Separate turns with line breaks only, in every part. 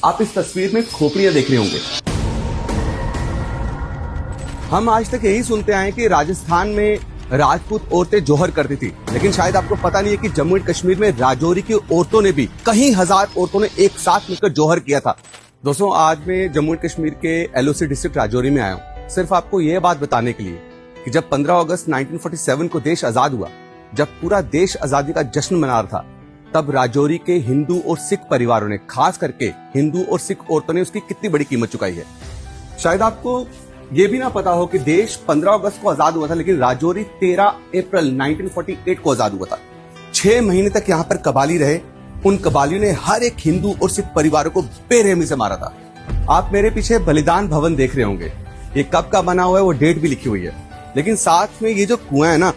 आप इस तस्वीर में खोपड़ियां देख रहे होंगे। हम आज तक यही सुनते आए कि राजस्थान में राजपूत औरतें जौहर करती थी, लेकिन शायद आपको पता नहीं है कि जम्मू एंड कश्मीर में राजौरी की औरतों ने भी कई हजार औरतों ने एक साथ मिलकर जौहर किया था। दोस्तों, आज मैं जम्मू एंड कश्मीर के एलओसी डिस्ट्रिक्ट राजौरी में आया हूँ, सिर्फ आपको यह बात बताने के लिए कि जब 15 अगस्त 1947 को देश आजाद हुआ, जब पूरा देश आजादी का जश्न मना रहा था, तब राजौरी के हिंदू और सिख परिवारों ने, खास करके हिंदू और सिख औरतों ने उसकी कितनी बड़ी कीमत चुकाई है। शायद आपको ये भी ना पता हो कि देश 15 अगस्त को आजाद हुआ था, लेकिन राजौरी 13 अप्रैल 1948 को आजाद हुआ था। 6 महीने तक यहाँ पर कबाली रहे। उन कबालियों ने हर एक हिंदू और सिख परिवारों को बेरहमी से मारा था। आप मेरे पीछे बलिदान भवन देख रहे होंगे, ये कब का बना हुआ है वो डेट भी लिखी हुई है। लेकिन साथ में ये जो कुआं है ना,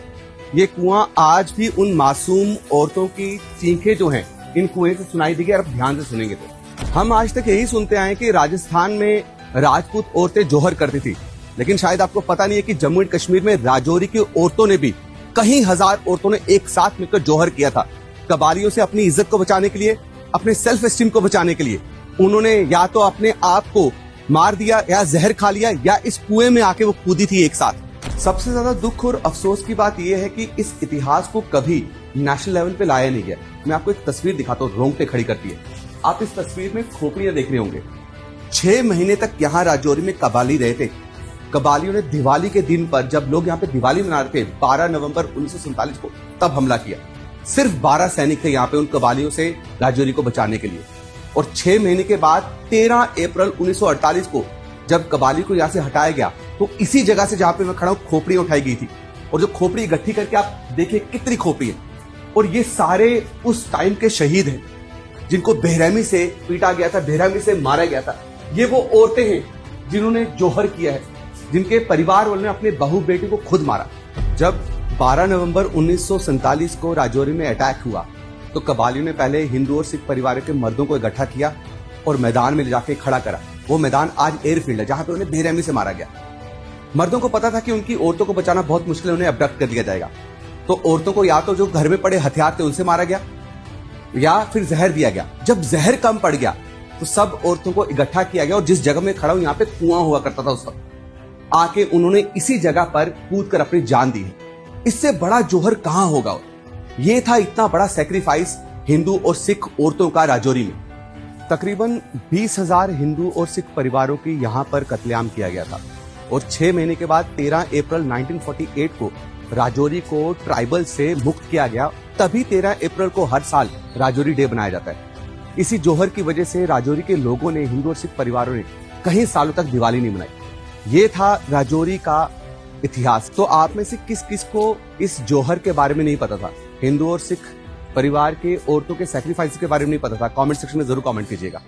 ये कुआं आज भी उन मासूम औरतों की चीखें जो हैं, इन कुएं से सुनाई देगी। और आप ध्यान से सुनेंगे तो हम आज तक यही सुनते आए कि राजस्थान में राजपूत औरतें जौहर करती थी, लेकिन शायद आपको पता नहीं है कि जम्मू एंड कश्मीर में राजौरी की औरतों ने भी, कई हजार औरतों ने एक साथ मिलकर जौहर किया था। कबालियों से अपनी इज्जत को बचाने के लिए, अपने सेल्फ एस्टीम को बचाने के लिए उन्होंने या तो अपने आप को मार दिया, या जहर खा लिया, या इस कुएं में आके वो कूदी थी एक साथ। सबसे ज्यादा दुख और अफसोस की बात यह है कि इस इतिहास को कभी नेशनल लेवल पे लाया नहीं गया। मैं आपको एक तस्वीर दिखाता हूँ, रोंगटे खड़ी करती है। आप इस तस्वीर में खोपड़ियां देख रहे होंगे। 6 महीने तक यहाँ राजौरी में कबाली रहे थे। कबालियों ने दिवाली के दिन पर, जब लोग यहाँ पे दिवाली मना रहे थे 12 नवंबर 1947 को, तब हमला किया। सिर्फ 12 सैनिक थे यहाँ पे उन कबालियों से राजौरी को बचाने के लिए। और 6 महीने के बाद 13 अप्रैल 1948 को जब कबाली को यहाँ से हटाया गया, तो इसी जगह से जहां पे मैं खड़ा हूं खोपड़ियां उठाई गई थी। और जो खोपड़ी इकट्ठी करके आप देखिए कितनी खोपड़ी है। और ये सारे उस टाइम के शहीद हैं जिनको बेरहमी से पीटा गया था, बेरहमी से मारा गया था। ये वो औरतें हैं जिन्होंने जौहर किया है, जिनके परिवार वालों ने अपने बहू बेटी को खुद मारा। जब 12 नवंबर 1947 को राजौरी में अटैक हुआ, तो कबालियों ने पहले हिंदू और सिख परिवारों के मर्दों को इकट्ठा किया और मैदान में ले जाके खड़ा करा। वो मैदान आज एयरफील्ड है, जहां पे उन्हें बेरहमी से मारा गया। मर्दों को पता था कि उनकी औरतों को बचाना बहुत मुश्किल है, उन्हें अबडक्ट कर दिया जाएगा। तो औरतों को या तो जो घर में पड़े हथियार थे उनसे मारा गया, या फिर जहर दिया गया। जब जहर कम पड़ गया तो सब औरतों को इकट्ठा किया गया। और जिस जगह में खड़ा हूं, यहाँ पे कुआं हुआ करता था उस वक्त, आके उन्होंने इसी जगह पर कूद कर अपनी जान दी है। इससे बड़ा जौहर कहां होगा। ये था इतना बड़ा सेक्रीफाइस हिंदू और सिख औरतों का राजौरी में। तकरीबन 20,000 हिंदू और सिख परिवारों की यहां पर कत्लेआम किया गया था। और 6 महीने के बाद 13 अप्रैल 1948 को राजौरी को ट्राइबल से मुक्त किया गया। तभी 13 अप्रैल को हर साल राजौरी डे बनाया जाता है। इसी जौहर की वजह से राजौरी के लोगों ने, हिंदू और सिख परिवारों ने कई सालों तक दिवाली नहीं मनाई। ये था राजौरी का इतिहास। तो आप में से किस किस को इस जौहर के बारे में नहीं पता था, हिंदू और सिख परिवार के औरतों के सैक्रिफाइस के बारे में नहीं पता था, कमेंट सेक्शन में जरूर कमेंट कीजिएगा।